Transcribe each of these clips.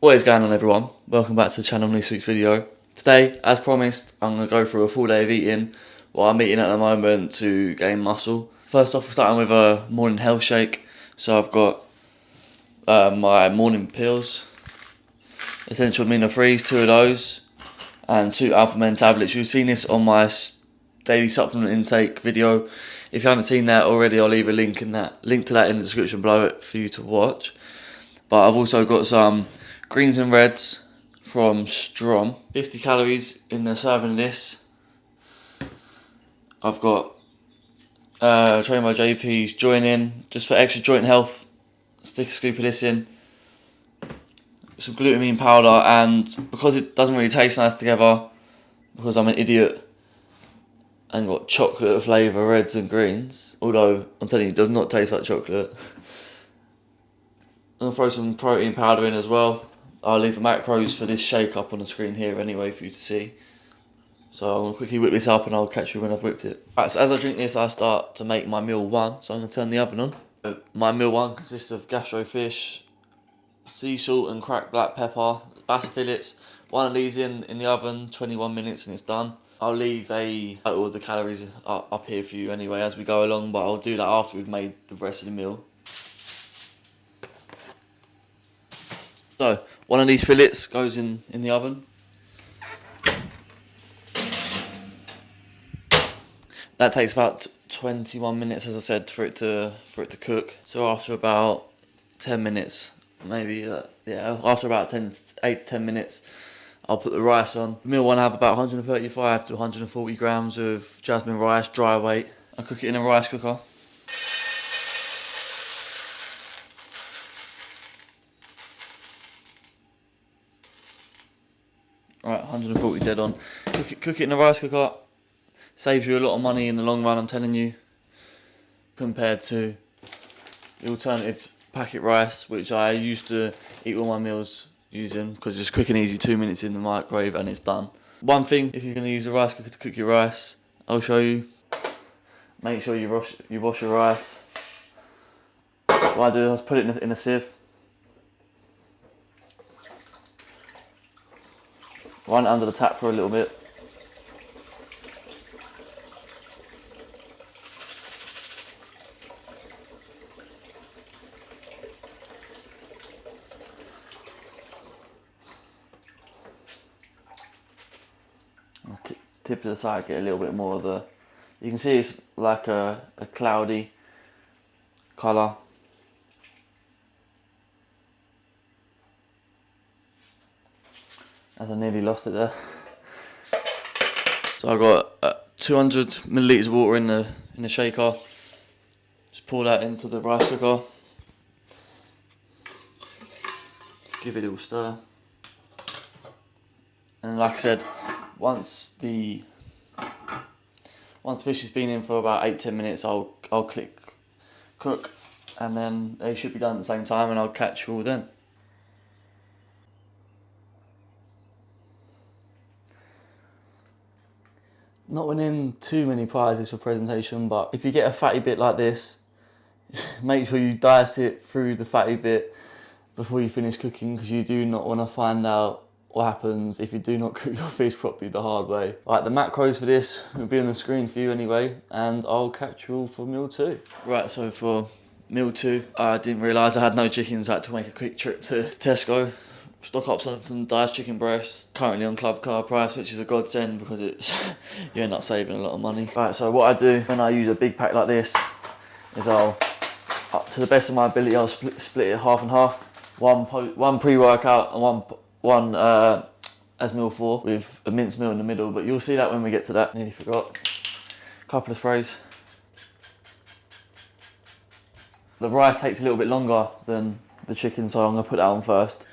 What is going on, everyone? Welcome back to the channel on this week's video. Today, as promised, I'm going to go through a full day of eating. Well, I'm eating at the moment to gain muscle. First off, we're starting with a morning health shake. So I've got my morning pills, essential amino 3s, 2 of those, and 2 Alpha Men tablets. You've seen this on my daily supplement intake video. If you haven't seen that already, I'll leave a link to that in the description below for you to watch. But I've also got some greens and reds from Strom. 50 calories in the serving of this. I've got trained by JP's join in, just for extra joint health. Stick a scoop of this in. Some glutamine powder, and because it doesn't really taste nice together, because I'm an idiot and got chocolate flavour reds and greens, although I'm telling you it does not taste like chocolate. I'm going to throw some protein powder in as well. I'll leave the macros for this shake up on the screen here anyway for you to see. So I'm going to quickly whip this up and I'll catch you when I've whipped it. Right, so as I drink this, I start to make my meal 1. So I'm going to turn the oven on. My meal 1 consists of gastro fish, sea salt and cracked black pepper, bass fillets. One of these in the oven, 21 minutes and it's done. I'll leave all the calories up here for you anyway as we go along, but I'll do that after we've made the rest of the meal. So, one of these fillets goes in the oven. That takes about 21 minutes, as I said, for it to cook. So after about 10 minutes, maybe, after about 8 to 10 minutes, I'll put the rice on. The meal 1 I have about 135 to 140 grams of jasmine rice, dry weight. I cook it in a rice cooker. Right, 140 dead on. Cook it in a rice cooker. Saves you a lot of money in the long run, I'm telling you, compared to the alternative packet rice, which I used to eat all my meals using, because it's quick and easy, 2 minutes in the microwave and it's done. One thing, if you're going to use a rice cooker to cook your rice, I'll show you. Make sure you wash your rice. What I do is put it in a sieve. Run it under the tap for a little bit. Tip to the side, get a little bit more of the, you can see it's like a cloudy colour. As I nearly lost it there. So I've got 200 millilitres of water in the shaker. Just pour that into the rice cooker. Give it a little stir. And like I said, once the fish has been in for about 8-10 minutes, I'll click cook, and then they should be done at the same time, and I'll catch you all then. Not winning too many prizes for presentation, but if you get a fatty bit like this, make sure you dice it through the fatty bit before you finish cooking, because you do not want to find out what happens if you do not cook your fish properly the hard way. Right, the macros for this will be on the screen for you anyway, and I'll catch you all for meal 2. Right, so for meal 2, I didn't realise I had no chickens, so I had to make a quick trip to Tesco. Stock up some diced chicken breasts, currently on club car price, which is a godsend because you end up saving a lot of money. Right, so what I do when I use a big pack like this is I'll, up to the best of my ability, I'll split it half and half. One pre-workout and one as meal 4 with a minced meal in the middle, but you'll see that when we get to that. Nearly forgot. Couple of sprays. The rice takes a little bit longer than the chicken, so I'm going to put that on first.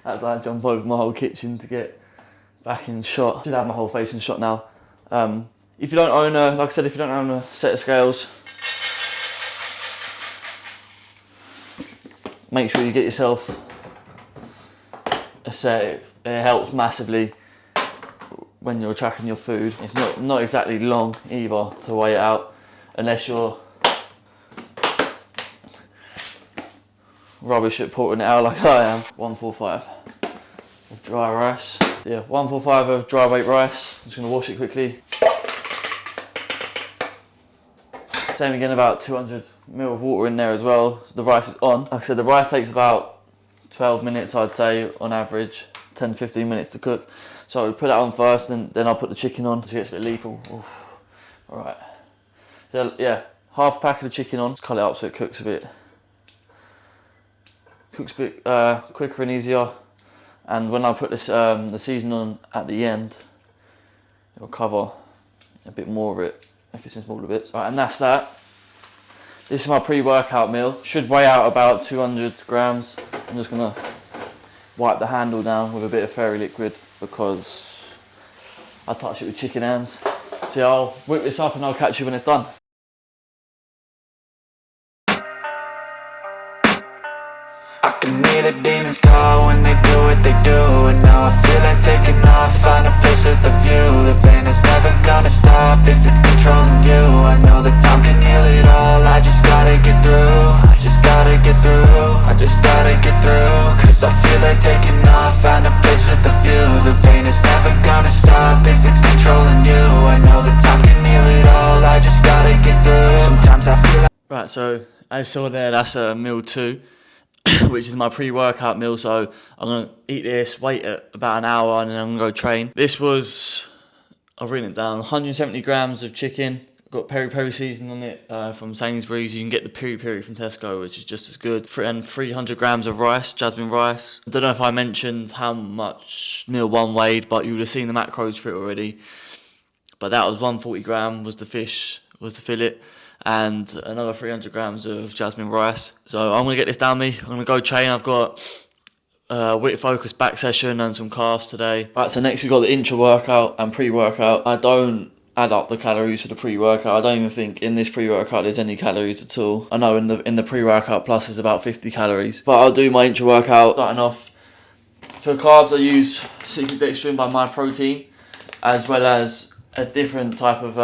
As I jump over my whole kitchen to get back in shot. Should have my whole face in shot now. If you don't own like I said, if you don't own a set of scales, make sure you get yourself a set. It helps massively when you're tracking your food. It's not exactly long either to weigh it out, unless you're rubbish at porting it out like I am. 145 of dry rice. Yeah, 145 of dry weight rice. I'm just gonna wash it quickly. Same again, about 200 ml of water in there as well. So the rice is on. Like I said, the rice takes about 12 minutes, I'd say, on average. 10 to 15 minutes to cook. So we put that on first, and then I'll put the chicken on so it gets a bit lethal. Oof. All right. So yeah, half a pack of the chicken on. Just cut it up so it cooks a bit quicker and easier. And when I put this the seasoning on at the end, it'll cover a bit more of it if it's in smaller bits. Right, and that's that. This is my pre-workout meal. Should weigh out about 200 grams. I'm just gonna wipe the handle down with a bit of fairy liquid because I touched it with chicken hands. So yeah, I'll whip this up and I'll catch you when it's done. I can hear the demons call when they do what they do. And now I feel like taking off, find a place with a view. The pain is never gonna stop if it's controlling you. I know that time can heal it all, I just gotta get through. I just gotta get through, I just gotta get through. Cause I feel like taking off, find a place with a view. The pain is never gonna stop if it's controlling you. I know that time can heal it all, I just gotta get through. Sometimes I feel like... Right, so as you saw there, that's meal 2. Which is my pre-workout meal, so I'm going to eat this, wait about an hour, and then I'm going to go train. This was, I've written it down, 170 grams of chicken, got peri-peri seasoning on it from Sainsbury's. You can get the peri-peri from Tesco, which is just as good. And 300 grams of rice, jasmine rice. I don't know if I mentioned how much meal 1 weighed, but you would have seen the macros for it already. But that was 140 gram was the fish, was the fillet, and another 300 grams of jasmine rice. So I'm going to get this down me. I'm going to go train. I've got width focus back session and some calves today. Right, so next we've got the intra-workout and pre-workout. I don't add up the calories for the pre-workout. I don't even think in this pre-workout there's any calories at all. I know in the pre-workout plus there's about 50 calories. But I'll do my intra-workout. Starting off, for carbs I use cyclodextrin by My Protein, as well as a different type of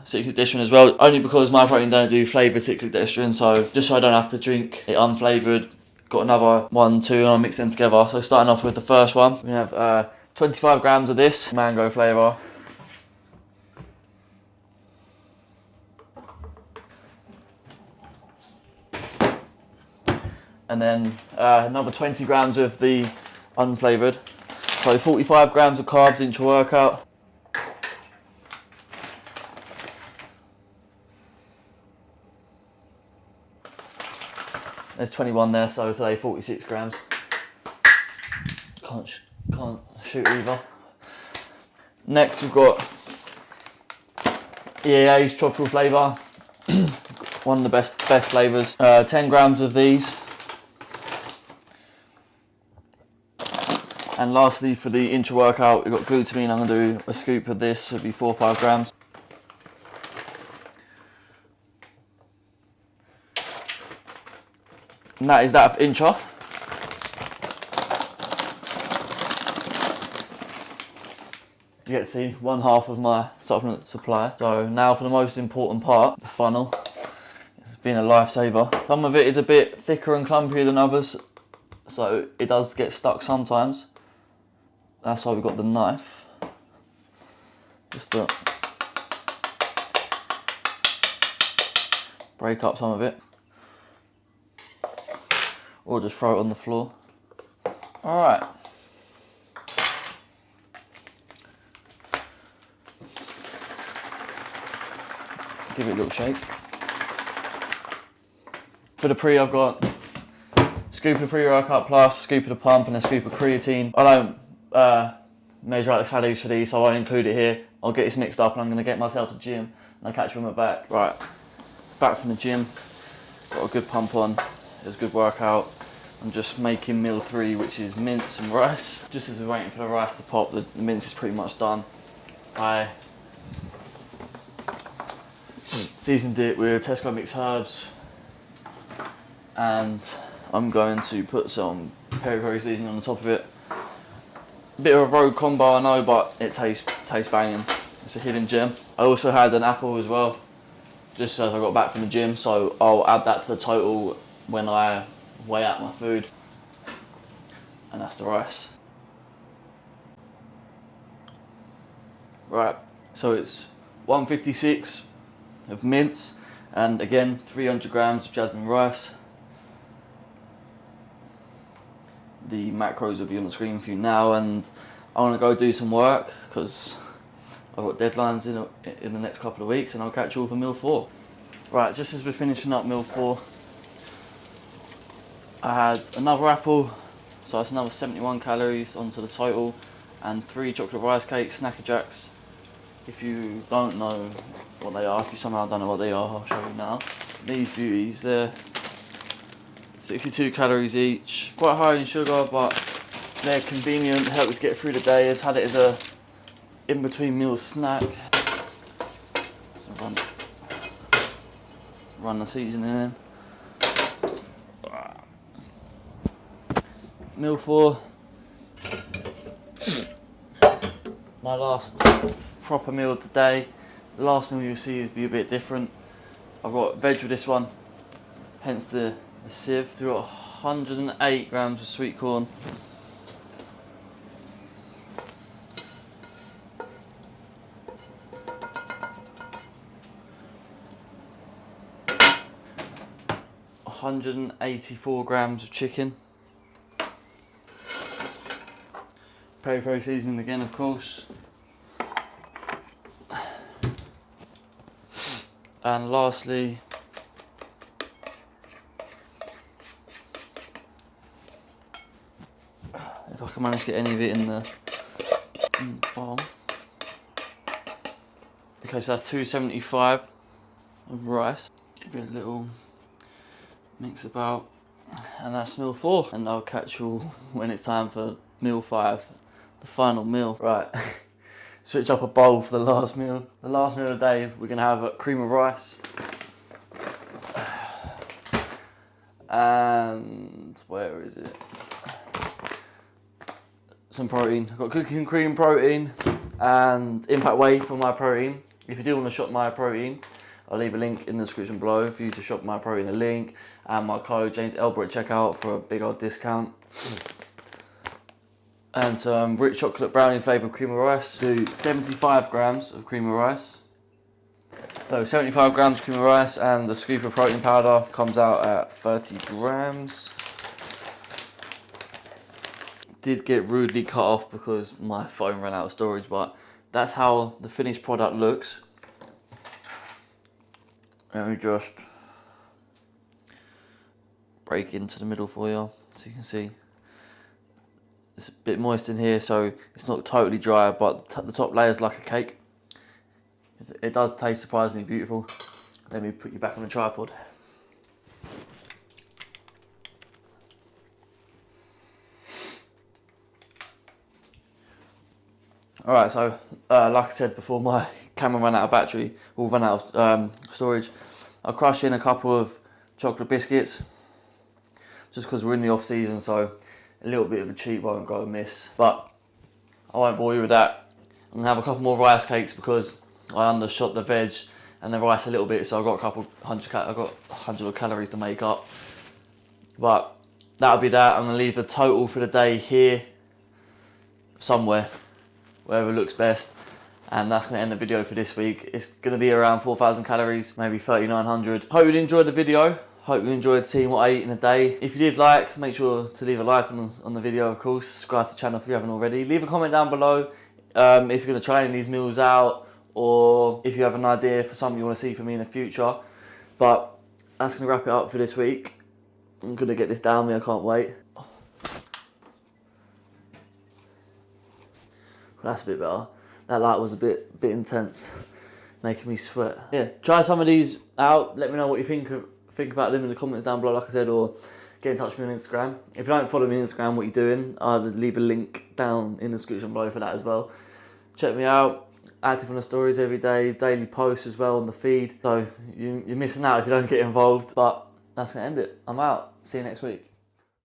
cyclodextrin as well, only because My Protein don't do flavoured cyclodextrin, so just so I don't have to drink it unflavoured, got another 1, 2, and I'll mix them together. So starting off with the first one, we're going to have 25 grams of this, mango flavour. And then another 20 grams of the unflavoured. So 45 grams of carbs intra-workout. There's 21 there, so today 46 grams. Can't shoot either. Next we've got EAA's tropical flavour, one of the best flavours. 10 grams of these. And lastly, for the intra-workout, we've got glutamine. I'm going to do a scoop of this, so it'll be 4 or 5 grams. And that is that of intra. You get to see 1/2 of my supplement supply. So now for the most important part, the funnel. It's been a lifesaver. Some of it is a bit thicker and clumpier than others, so it does get stuck sometimes. That's why we've got the knife. Just to break up some of it. Or just throw it on the floor. Alright. Give it a little shake. For the pre, I've got a scoop of pre-workout plus, scoop of the pump, and a scoop of creatine. I don't measure out the calories for these, so I won't include it here. I'll get this mixed up and I'm going to get myself to the gym and I'll catch you when we're back. Right, back from the gym, got a good pump on, it was a good workout. I'm just making meal 3, which is mince and rice. Just as we're waiting for the rice to pop, the mince is pretty much done. I seasoned it with Tesco mixed herbs, and I'm going to put some peri-peri seasoning on the top of it. A bit of a rogue combo, I know, but it tastes banging. It's a hidden gem. I also had an apple as well, just as I got back from the gym, so I'll add that to the total when I weigh out my food, and that's the rice. Right, so it's 156 of mince, and again 300 grams of jasmine rice. The macros will be on the screen for you now, and I want to go do some work because I've got deadlines in the next couple of weeks, and I'll catch you all for meal 4. Right, just as we're finishing up meal 4, I had another apple, so that's another 71 calories onto the total, and 3 chocolate rice cakes, Snacker Jacks. If you don't know what they are, if you somehow don't know what they are, I'll show you now. These beauties, they're 62 calories each, quite high in sugar, but they're convenient, help you to get through the day. I've had it as a in-between meal snack. So run the seasoning in. Meal 4. My last proper meal of the day. The last meal you'll see will be a bit different. I've got veg with this one, hence the sieve. We've got 108 grams of sweet corn. $184 grams of chicken. Peri-peri seasoning again, of course. And lastly, if I can manage to get any of it in the bowl. Okay, so that's 275 of rice. Give it a little mix about, and that's meal 4. And I'll catch you all when it's time for meal 5, the final meal. Right, switch up a bowl for the last meal. The last meal of the day, we're gonna have a cream of rice. And where is it? Some protein. I've got cookies and cream protein and impact whey for my protein. If you do want to shop my protein, I'll leave a link in the description below for you to shop my protein, a link, and my code James Elbert at checkout for a big old discount. And some rich chocolate brownie flavoured cream of rice. Do 75 grams of cream of rice. So 75 grams of cream of rice, and the scoop of protein powder comes out at 30 grams. Did get rudely cut off because my phone ran out of storage, but that's how the finished product looks. Let me just break into the middle for you so you can see. It's a bit moist in here, so it's not totally dry, but the top layer is like a cake. It does taste surprisingly beautiful. Let me put you back on the tripod. Alright, so like I said before, my camera ran out of battery, or ran out of storage. I'll crush in a couple of chocolate biscuits, just because we're in the off season, so a little bit of a cheat won't go amiss. But I won't bore you with that. I'm gonna have a couple more rice cakes because I undershot the veg and the rice a little bit, so I've got I've got 100 calories to make up. But that'll be that. I'm gonna leave the total for the day here, somewhere, wherever looks best. And that's gonna end the video for this week. It's gonna be around 4,000 calories, maybe 3,900. Hope you enjoyed the video. Hope you enjoyed seeing what I eat in a day. If you did like, make sure to leave a like on the video, of course. Subscribe to the channel if you haven't already. Leave a comment down below if you're gonna try any of these meals out, or if you have an idea for something you wanna see from me in the future. But that's gonna wrap it up for this week. I'm gonna get this down me, I can't wait. That's a bit better. That light was a bit intense, making me sweat. Yeah, try some of these out. Let me know what you think about them in the comments down below, like I said, or get in touch with me on Instagram. If you don't follow me on Instagram, what you're doing, I'll leave a link down in the description below for that as well. Check me out. Active on the stories every day, daily posts as well on the feed. So you're missing out if you don't get involved. But that's gonna end it. I'm out. See you next week.